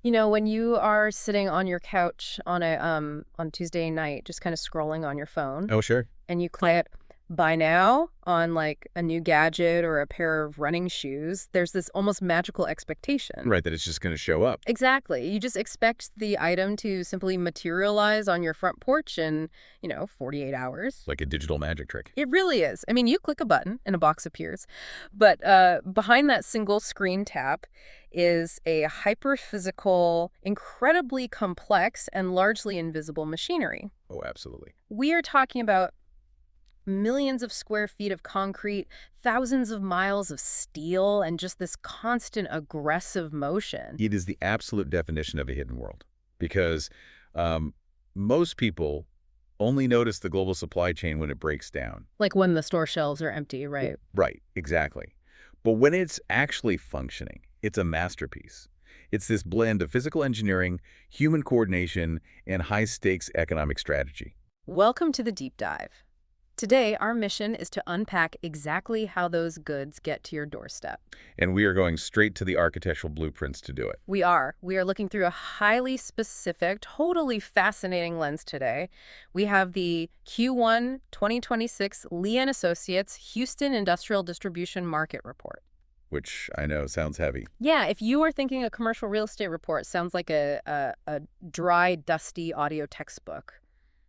You know, when you are sitting on your couch on a on Tuesday night, just kind of scrolling on your phone, Oh, sure. and you click buy now on like a new gadget or a pair of running shoes, there's this almost magical expectation. Right, that it's just going to show up. Exactly. You just expect the item to simply materialize on your front porch in, 48 hours. Like a digital magic trick. It really is. I mean, you click a button and a box appears, but behind that single screen tap is a hyper-physical, incredibly complex, and largely invisible machinery. Oh, absolutely. We are talking about millions of square feet of concrete, thousands of miles of steel, and just this constant aggressive motion. It is the absolute definition of a hidden world because um, most people only notice the global supply chain when it breaks down. Like when the store shelves are empty, right? Right, exactly. But when it's actually functioning, it's a masterpiece. It's this blend of physical engineering, human coordination, and high-stakes economic strategy. Welcome to the deep dive. Today, our mission is to unpack exactly how those goods get to your doorstep. And we are going straight to the architectural blueprints to do it. We are. We are looking through a highly specific, totally fascinating lens today. We have the Q1 2026 Lee& Associates Houston Industrial Distribution Market Report. Which I know sounds heavy. Yeah, if you are thinking a commercial real estate report sounds like a dry, dusty audio textbook,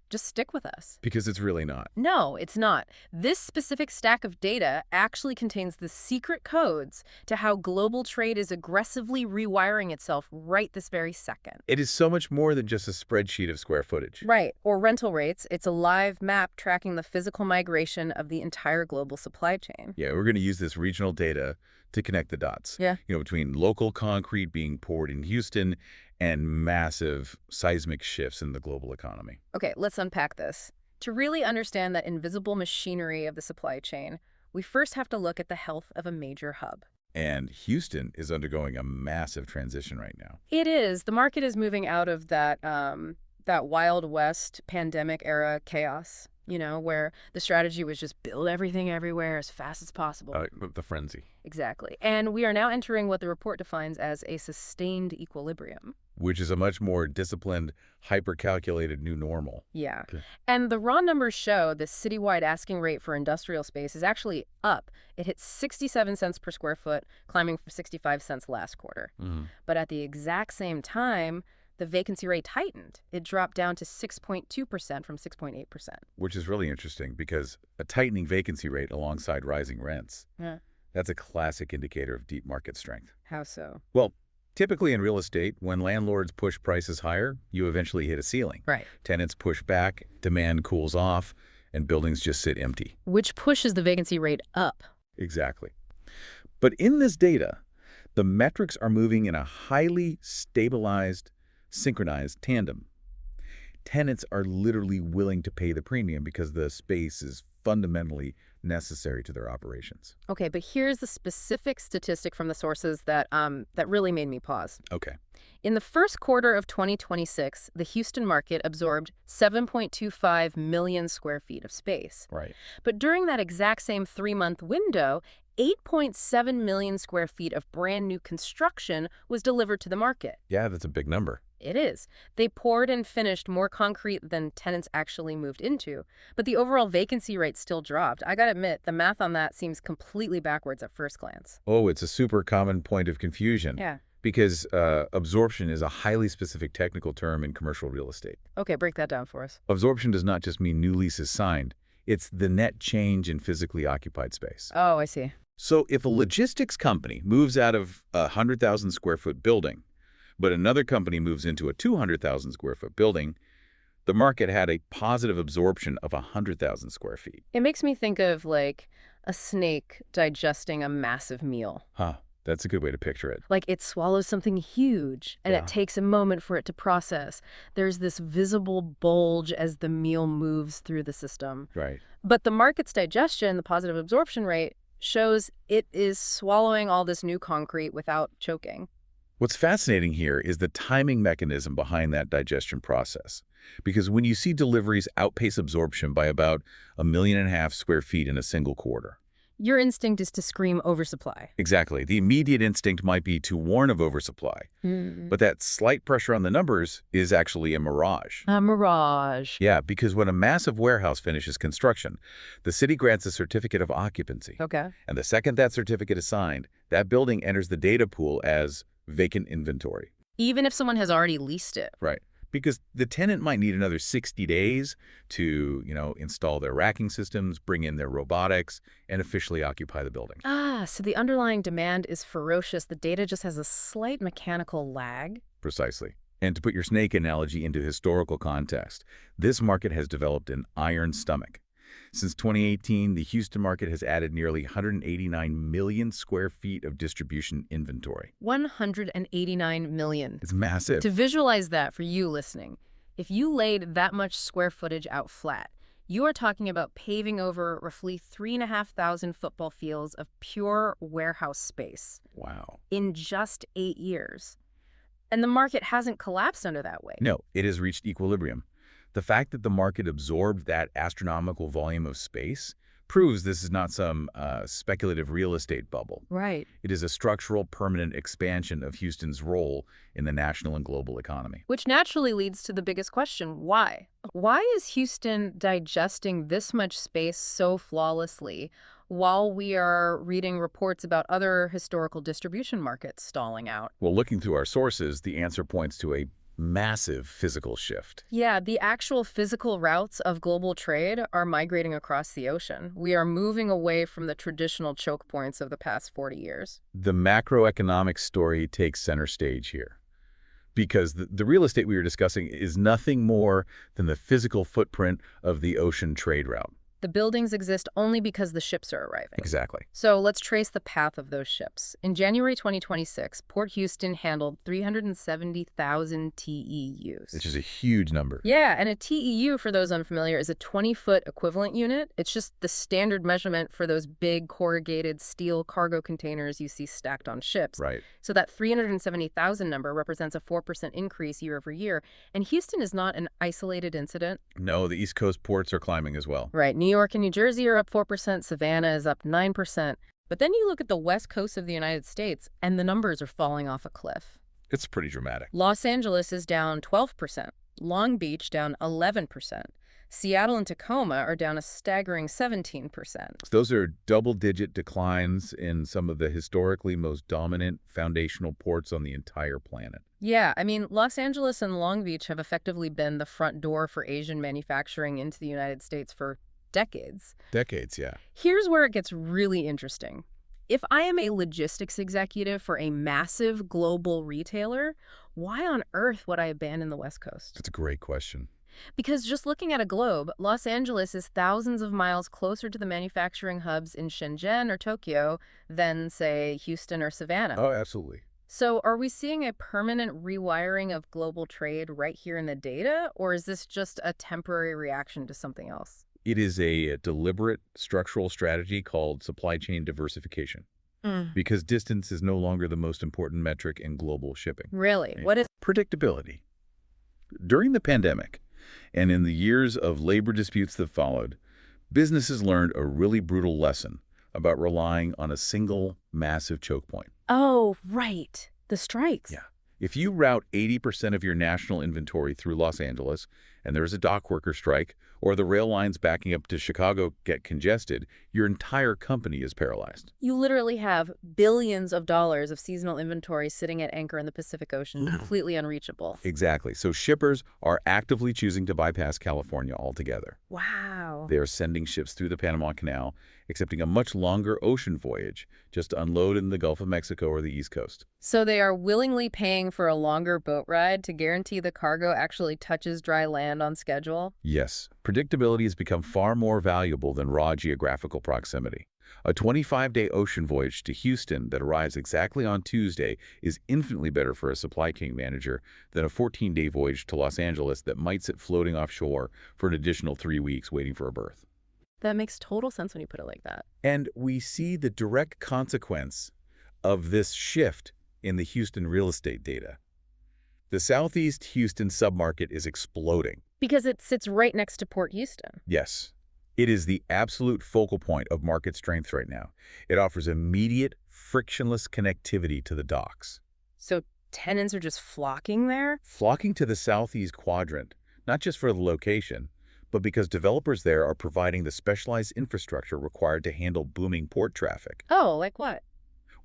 just stick with us. Because it's really not. No, it's not. This specific stack of data actually contains the secret codes to how global trade is aggressively rewiring itself right this very second. It is so much more than just a spreadsheet of square footage. Right, or rental rates. It's a live map tracking the physical migration of the entire global supply chain. Yeah, we're going to use this regional data to connect the dots. Yeah. Between local concrete being poured in Houston and massive seismic shifts in the global economy. Okay, let's unpack this. To really understand that invisible machinery of the supply chain, we first have to look at the health of a major hub. And Houston is undergoing a massive transition right now. It is. The market is moving out of that Wild West pandemic era chaos, where the strategy was just build everything everywhere as fast as possible. The frenzy. Exactly. And we are now entering what the report defines as a sustained equilibrium. Which is a much more disciplined, hyper-calculated new normal. Yeah. Okay. And the raw numbers show the citywide asking rate for industrial space is actually up. It hit 67 cents per square foot, climbing from 65 cents last quarter. But at the exact same time, the vacancy rate tightened. It dropped down to 6.2% from 6.8%. Which is really interesting because a tightening vacancy rate alongside rising rents, Yeah. that's a classic indicator of deep market strength. How so? Well, typically in real estate, when landlords push prices higher, you eventually hit a ceiling. Right. Tenants push back, demand cools off, and buildings just sit empty. Which pushes the vacancy rate up. Exactly. But in this data, the metrics are moving in a highly stabilized, synchronized tandem. Tenants are literally willing to pay the premium because the space is fundamentally necessary to their operations. Okay, but here's the specific statistic from the sources that really made me pause. Okay. In the first quarter of 2026, the Houston market absorbed 7.25 million square feet of space. Right. But during that exact same 3-month window, 8.7 million square feet of brand new construction was delivered to the market. Yeah, that's a big number. It is. They poured and finished more concrete than tenants actually moved into. But the overall vacancy rate still dropped. I gotta admit, the math on that seems completely backwards at first glance. Oh, it's a super common point of confusion. Yeah. Because absorption is a highly specific technical term in commercial real estate. Okay, break that down for us. Absorption does not just mean new leases signed. It's the net change in physically occupied space. Oh, I see. So if a logistics company moves out of a 100,000 square foot building, but another company moves into a 200,000 square foot building, the market had a positive absorption of 100,000 square feet. It makes me think of like a snake digesting a massive meal. Huh. That's a good way to picture it. Like it swallows something huge and Yeah. it takes a moment for it to process. There's this visible bulge as the meal moves through the system. Right. But the market's digestion, the positive absorption rate, shows it is swallowing all this new concrete without choking. What's fascinating here is the timing mechanism behind that digestion process. Because when you see deliveries outpace absorption by about 1.5 million square feet in a single quarter, Your instinct is to scream oversupply. Exactly. The immediate instinct might be to warn of oversupply, but that slight pressure on the numbers is actually a mirage. A mirage. Yeah, because when a massive warehouse finishes construction, the city grants a certificate of occupancy. Okay. And the second that certificate is signed, that building enters the data pool as vacant inventory. Even if someone has already leased it. Right. Because the tenant might need another 60 days to, install their racking systems, bring in their robotics, and officially occupy the building. Ah, so the underlying demand is ferocious. The data just has a slight mechanical lag. Precisely. And to put your snake analogy into historical context, this market has developed an iron stomach. Since 2018, the Houston market has added nearly 189 million square feet of distribution inventory. 189 million. It's massive. To visualize that for you listening, if you laid that much square footage out flat, you are talking about paving over roughly 3,500 football fields of pure warehouse space. Wow. In just 8 years. And the market hasn't collapsed under that weight. No, it has reached equilibrium. The fact that the market absorbed that astronomical volume of space proves this is not some speculative real estate bubble. Right. It is a structural, permanent expansion of Houston's role in the national and global economy. Which naturally leads to the biggest question, why? Why is Houston digesting this much space so flawlessly while we are reading reports about other historical distribution markets stalling out? Well, looking through our sources, the answer points to a massive physical shift. Yeah, the actual physical routes of global trade are migrating across the ocean. We are moving away from the traditional choke points of the past 40 years. The macroeconomic story takes center stage here, because the real estate we were discussing is nothing more than the physical footprint of the ocean trade route. The buildings exist only because the ships are arriving. Exactly. So let's trace the path of those ships. In January 2026, Port Houston handled 370,000 TEUs. Which is a huge number. Yeah, and a TEU, for those unfamiliar, is a 20-foot equivalent unit. It's just the standard measurement for those big corrugated steel cargo containers you see stacked on ships. Right. So that 370,000 number represents a 4% increase year over year. And Houston is not an isolated incident. No, the East Coast ports are climbing as well. Right. New York and New Jersey are up 4%. Savannah is up 9%. But then you look at the west coast of the United States, and the numbers are falling off a cliff. It's pretty dramatic. Los Angeles is down 12%. Long Beach down 11%. Seattle and Tacoma are down a staggering 17%. Those are double-digit declines in some of the historically most dominant foundational ports on the entire planet. Yeah, I mean, Los Angeles and Long Beach have effectively been the front door for Asian manufacturing into the United States for decades. Decades, yeah. Here's where it gets really interesting. If I am a logistics executive for a massive global retailer, why on earth would I abandon the West Coast? That's a great question. Because just looking at a globe, Los Angeles is thousands of miles closer to the manufacturing hubs in Shenzhen or Tokyo than, say, Houston or Savannah. Oh, absolutely. So are we seeing a permanent rewiring of global trade right here in the data, or is this just a temporary reaction to something else? It is a deliberate structural strategy called supply chain diversification, because distance is no longer the most important metric in global shipping. Really? What is Predictability. During the pandemic, and in the years of labor disputes that followed, businesses learned a really brutal lesson about relying on a single massive choke point. Oh, right. The strikes. Yeah. If you route 80% of your national inventory through Los Angeles and there's a dock worker strike, or the rail lines backing up to Chicago get congested, your entire company is paralyzed. You literally have billions of dollars of seasonal inventory sitting at anchor in the Pacific Ocean, completely unreachable. Exactly. So shippers are actively choosing to bypass California altogether. Wow. They are sending ships through the Panama Canal, accepting a much longer ocean voyage just to unload in the Gulf of Mexico or the East Coast. So they are willingly paying for a longer boat ride to guarantee the cargo actually touches dry land on schedule? Yes, predictability has become far more valuable than raw geographical proximity. A 25-day ocean voyage to Houston that arrives exactly on Tuesday is infinitely better for a supply chain manager than a 14-day voyage to Los Angeles that might sit floating offshore for an additional 3 weeks waiting for a berth. That makes total sense when you put it like that. And we see the direct consequence of this shift in the Houston real estate data. The Southeast Houston submarket is exploding. Because it sits right next to Port Houston. Yes. It is the absolute focal point of market strength right now. It offers immediate, frictionless connectivity to the docks. So tenants are just flocking there? Flocking to the southeast quadrant, not just for the location, but because developers there are providing the specialized infrastructure required to handle booming port traffic. Oh, like what?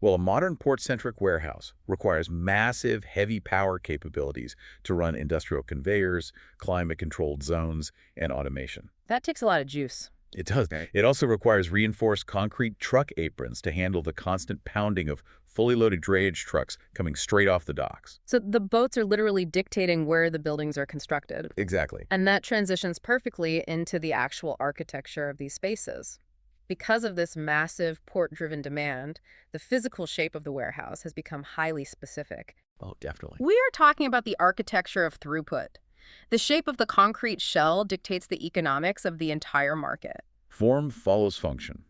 Well, a modern port-centric warehouse requires massive, heavy power capabilities to run industrial conveyors, climate-controlled zones, and automation. That takes a lot of juice. It does. It also requires reinforced concrete truck aprons to handle the constant pounding of fully loaded drayage trucks coming straight off the docks. So the boats are literally dictating where the buildings are constructed. Exactly. And that transitions perfectly into the actual architecture of these spaces. Because of this massive port-driven demand, the physical shape of the warehouse has become highly specific. Oh, definitely. We are talking about the architecture of throughput. The shape of the concrete shell dictates the economics of the entire market. Form follows function.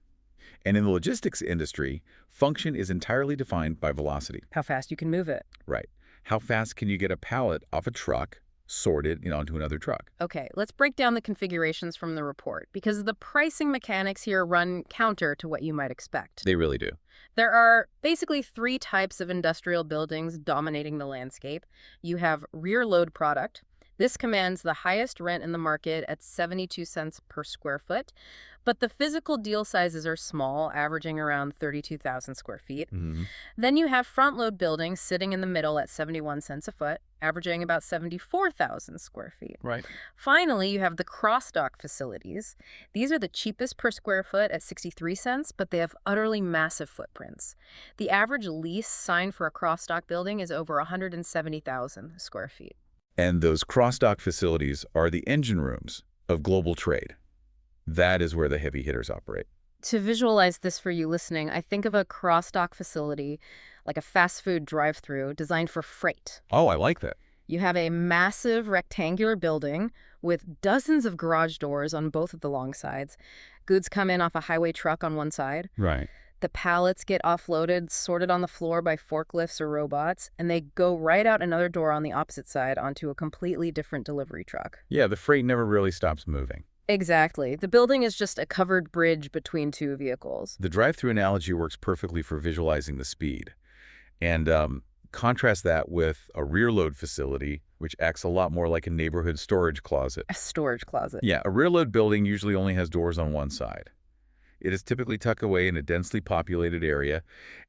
And in the logistics industry, function is entirely defined by velocity. How fast you can move it. Right. How fast can you get a pallet off a truck, sorted onto another truck? Okay, let's break down the configurations from the report, because the pricing mechanics here run counter to what you might expect. They really do. There are basically three types of industrial buildings dominating the landscape. You have rear load product. This commands the highest rent in the market at 72 cents per square foot, but the physical deal sizes are small, averaging around 32,000 square feet. Then you have front load buildings sitting in the middle at 71 cents a foot, averaging about 74,000 square feet. Right. Finally, you have the cross-dock facilities. These are the cheapest per square foot at 63 cents, but they have utterly massive footprints. The average lease signed for a cross-dock building is over 170,000 square feet. And those cross-dock facilities are the engine rooms of global trade. That is where the heavy hitters operate. To visualize this for you listening, I think of a cross-dock facility like a fast food drive-through designed for freight. Oh, I like that. You have a massive rectangular building with dozens of garage doors on both of the long sides. Goods come in off a highway truck on one side. Right. The pallets get offloaded, sorted on the floor by forklifts or robots, and they go right out another door on the opposite side onto a completely different delivery truck. Yeah, the freight never really stops moving. Exactly. The building is just a covered bridge between two vehicles. The drive-through analogy works perfectly for visualizing the speed. And contrast that with a rear load facility, which acts a lot more like a neighborhood storage closet. A storage closet. Yeah, a rear load building usually only has doors on one side. It is typically tucked away in a densely populated area,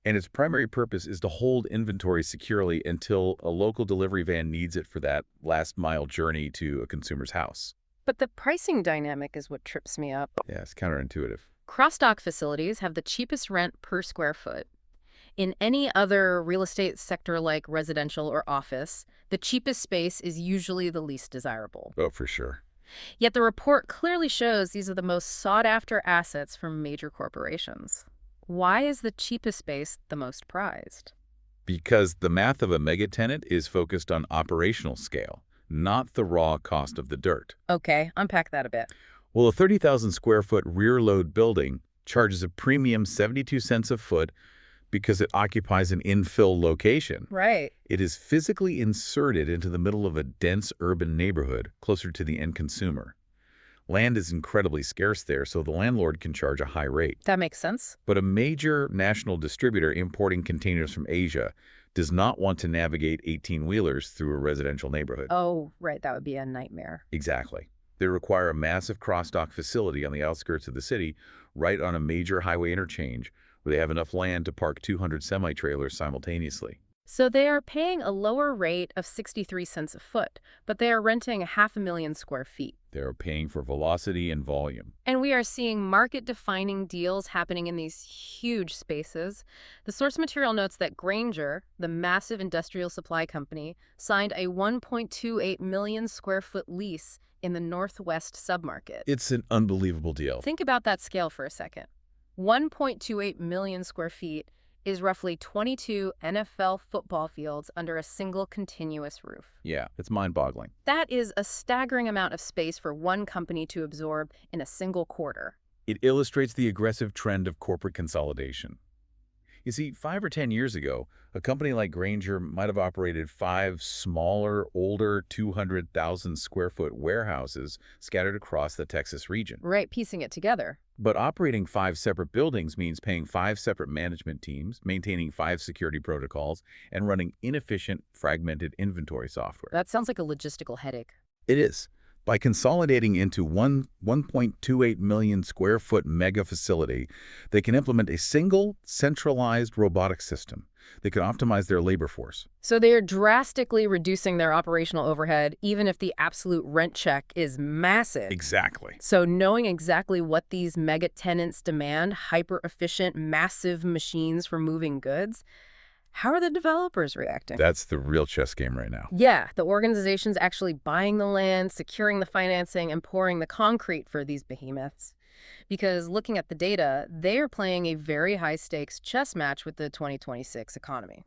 and its primary purpose is to hold inventory securely until a local delivery van needs it for that last-mile journey to a consumer's house. But the pricing dynamic is what trips me up. Yeah, it's counterintuitive. Cross-dock facilities have the cheapest rent per square foot. In any other real estate sector like residential or office, the cheapest space is usually the least desirable. Oh, for sure. Yet the report clearly shows these are the most sought-after assets from major corporations. Why is the cheapest space the most prized? Because the math of a megatenant is focused on operational scale, not the raw cost of the dirt. Okay, unpack that a bit. Well, a 30,000 square foot rear load building charges a premium 72 cents a foot because it occupies an infill location. Right. It is physically inserted into the middle of a dense urban neighborhood closer to the end consumer. Land is incredibly scarce there, so the landlord can charge a high rate. That makes sense. But a major national distributor importing containers from Asia does not want to navigate 18-wheelers through a residential neighborhood. Oh, right. That would be a nightmare. Exactly. They require a massive cross-dock facility on the outskirts of the city, right on a major highway interchange, where they have enough land to park 200 semi-trailers simultaneously. So they are paying a lower rate of 63 cents a foot, but they are renting 500,000 square feet. They are paying for velocity and volume. And we are seeing market-defining deals happening in these huge spaces. The source material notes that Grainger, the massive industrial supply company, signed a 1.28 million square foot lease in the Northwest submarket. It's an unbelievable deal. Think about that scale for a second. 1.28 million square feet is roughly 22 NFL football fields under a single continuous roof. Yeah, it's mind-boggling. That is a staggering amount of space for one company to absorb in a single quarter. It illustrates the aggressive trend of corporate consolidation. You see, 5 or 10 years ago, a company like Granger might have operated 5 smaller, older, 200,000 square foot warehouses scattered across the Texas region. Right, piecing it together. But operating 5 separate buildings means paying 5 separate management teams, maintaining 5 security protocols, and running inefficient, fragmented inventory software. That sounds like a logistical headache. It is. By consolidating into 1.28 million square foot mega facility, they can implement a single, centralized robotic system that can optimize their labor force. So they are drastically reducing their operational overhead, even if the absolute rent check is massive. Exactly. So knowing exactly what these mega tenants demand, hyper-efficient, massive machines for moving goods, how are the developers reacting? That's the real chess game right now. Yeah, the organization's actually buying the land, securing the financing, and pouring the concrete for these behemoths. Because looking at the data, they are playing a very high-stakes chess match with the 2026 economy.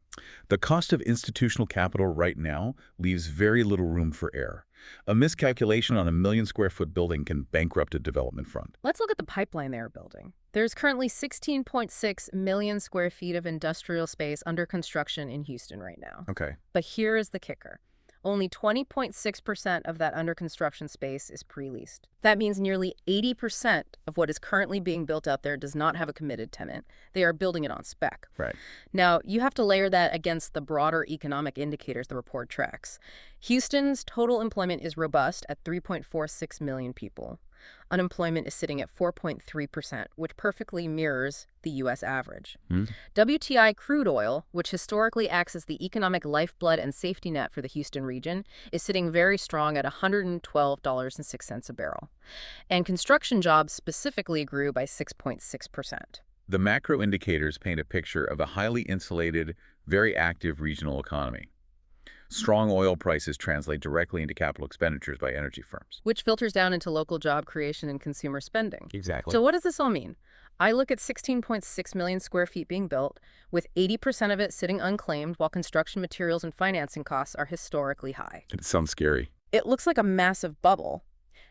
The cost of institutional capital right now leaves very little room for error. A miscalculation on a million square foot building can bankrupt a development fund. Let's look at the pipeline they are building. There's currently 16.6 million square feet of industrial space under construction in Houston right now. Okay. But here is the kicker. Only 20.6% of that under construction space is pre-leased. That means nearly 80% of what is currently being built out there does not have a committed tenant. They are building it on spec. Right. Now, you have to layer that against the broader economic indicators the report tracks. Houston's total employment is robust at 3.46 million people. Unemployment is sitting at 4.3%, which perfectly mirrors the U.S. average. WTI crude oil, which historically acts as the economic lifeblood and safety net for the Houston region, is sitting very strong at $112.06 a barrel. And construction jobs specifically grew by 6.6%. The macro indicators paint a picture of a highly insulated, very active regional economy. Strong oil prices translate directly into capital expenditures by energy firms. Which filters down into local job creation and consumer spending. Exactly. So what does this all mean? I look at 16.6 million square feet being built, with 80% of it sitting unclaimed while construction materials and financing costs are historically high. It sounds scary. It looks like a massive bubble.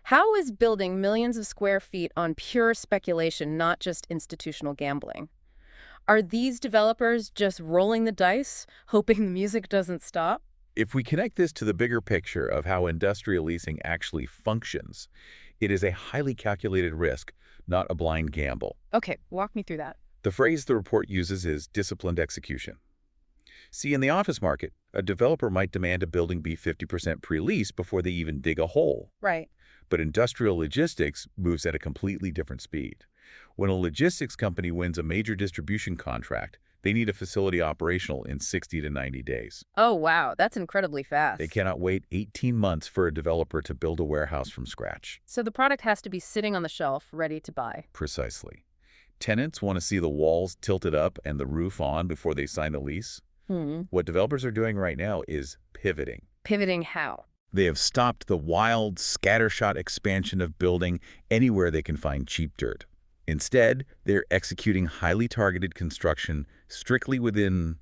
How is building millions of square feet on pure speculation not just institutional gambling? Are these developers just rolling the dice, hoping the music doesn't stop? If we connect this to the bigger picture of how industrial leasing actually functions, it is a highly calculated risk, not a blind gamble. Okay, walk me through that. The phrase the report uses is disciplined execution. See, in the office market, a developer might demand a building be 50% pre-leased before they even dig a hole. Right. But industrial logistics moves at a completely different speed. When a logistics company wins a major distribution contract, they need a facility operational in 60 to 90 days. Oh, wow. That's incredibly fast. They cannot wait 18 months for a developer to build a warehouse from scratch. So the product has to be sitting on the shelf, ready to buy. Precisely. Tenants want to see the walls tilted up and the roof on before they sign the lease. What developers are doing right now is pivoting. Pivoting how? They have stopped the wild, scattershot expansion of building anywhere they can find cheap dirt. Instead, they're executing highly targeted construction strictly within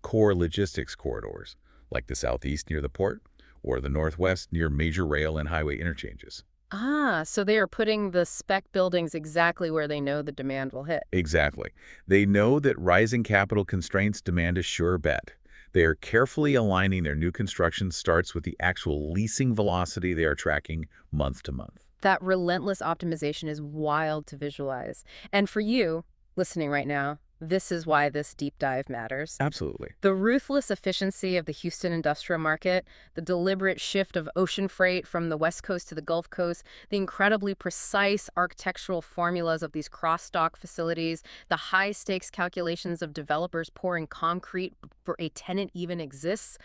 core logistics corridors, like the southeast near the port or the northwest near major rail and highway interchanges. Ah, so they are putting the spec buildings exactly where they know the demand will hit. Exactly. They know that rising capital constraints demand a sure bet. They are carefully aligning their new construction starts with the actual leasing velocity they are tracking month to month. That relentless optimization is wild to visualize. And for you, listening right now, this is why this deep dive matters. Absolutely. The ruthless efficiency of the Houston industrial market, the deliberate shift of ocean freight from the West Coast to the Gulf Coast, the incredibly precise architectural formulas of these cross-dock facilities, the high-stakes calculations of developers pouring concrete before a tenant even exists,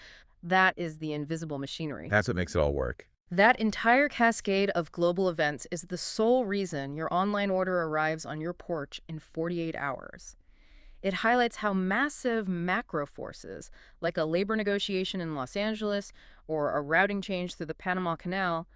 that is the invisible machinery. That's what makes it all work. That entire cascade of global events is the sole reason your online order arrives on your porch in 48 hours. It highlights how massive macro forces, like a labor negotiation in Los Angeles or a routing change through the Panama Canal,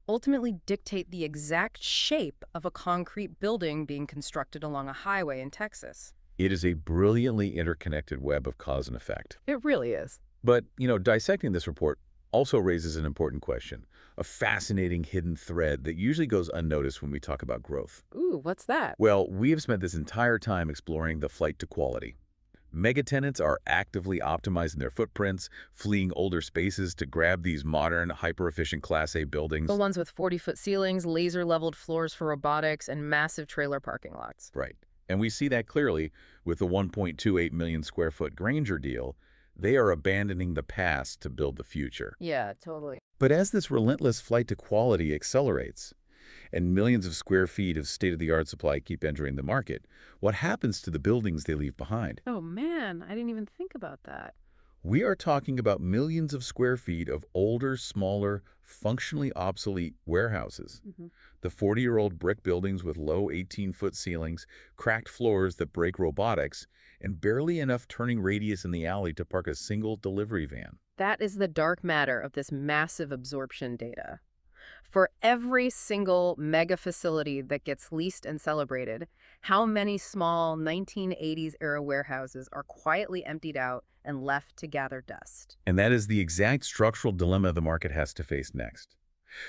ultimately dictate the exact shape of a concrete building being constructed along a highway in Texas. It is a brilliantly interconnected web of cause and effect. It really is. But, dissecting this report also raises an important question, a fascinating hidden thread that usually goes unnoticed when we talk about growth. Ooh, what's that? Well, we have spent this entire time exploring the flight to quality, Megatenants are actively optimizing their footprints, fleeing older spaces to grab these modern, hyper-efficient Class A The buildings. ones with 40-foot ceilings, laser-leveled floors for robotics, and massive trailer parking lots. Right. And we see that clearly with the 1.28 million square foot Granger deal. They are abandoning the past to build the future. Yeah, totally. But as this relentless flight to quality accelerates, and millions of square feet of state-of-the-art supply keep entering the market, what happens to the buildings they leave behind? Oh man, I didn't even think about that. We are talking about millions of square feet of older, smaller, functionally obsolete warehouses. The 40-year-old brick buildings with low 18-foot ceilings, cracked floors that break robotics, and barely enough turning radius in the alley to park a single delivery van. That is the dark matter of this massive absorption data. For every single mega facility that gets leased and celebrated, how many small 1980s era warehouses are quietly emptied out and left to gather dust? And that is the exact structural dilemma the market has to face next.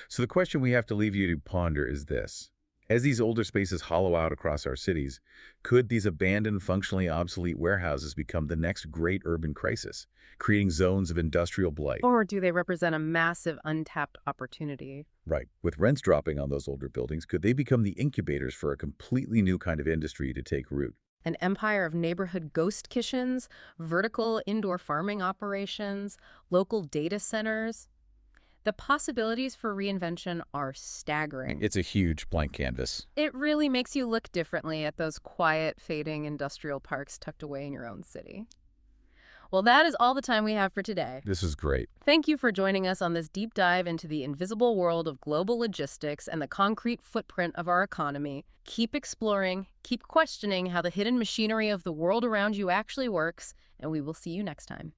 So the question we have to leave you to ponder is this. As these older spaces hollow out across our cities, could these abandoned, functionally obsolete warehouses become the next great urban crisis, creating zones of industrial blight? Or do they represent a massive untapped opportunity? Right. With rents dropping on those older buildings, could they become the incubators for a completely new kind of industry to take root? An empire of neighborhood ghost kitchens, vertical indoor farming operations, local data centers. The possibilities for reinvention are staggering. It's a huge blank canvas. It really makes you look differently at those quiet, fading industrial parks tucked away in your own city. Well, that is all the time we have for today. This is great. Thank you for joining us on this deep dive into the invisible world of global logistics and the concrete footprint of our economy. Keep exploring, keep questioning how the hidden machinery of the world around you actually works, and we will see you next time.